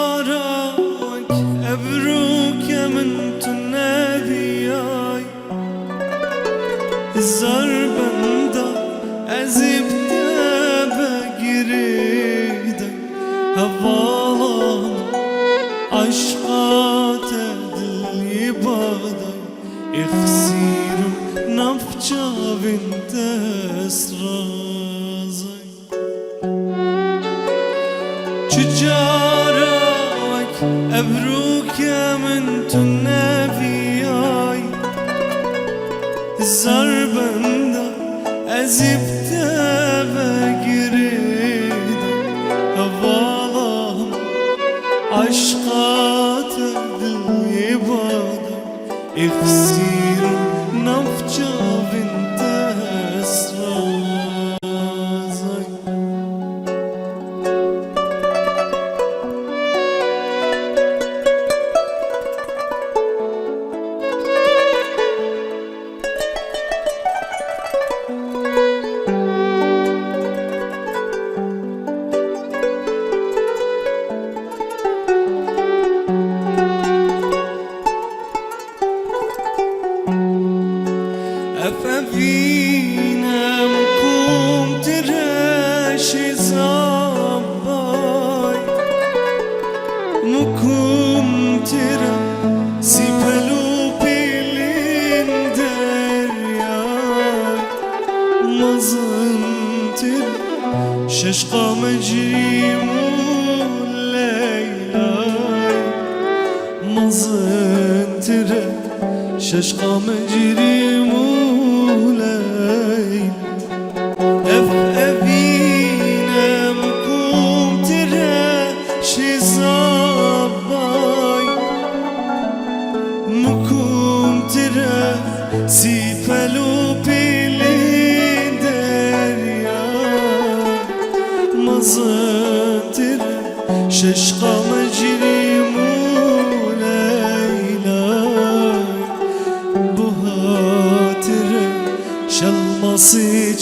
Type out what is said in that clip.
شجارك أبروك من تنبياي الزربندا أزبت بقريدك هفالان عشقات اليبادي اخسيرم نفجا بنت اسرازي شجارك أبروك من تنبياي الزربندا أزبت بقريدك هفالان عشقات اليبادي اخسيرم نفجا بنت اسرازي أفافينا مكوم تراشي زباي مكوم ترا سيبلو بيلين درياي مزن ترا ششقا مجريمو ليلاي مزن ترا ششقا مجريمو أفأبينا مكوم ترى شي صباي مكوم ترى سيفلو بيلين دريا مزن ترى ششقا مجري موليلاي بها ترى شلمصي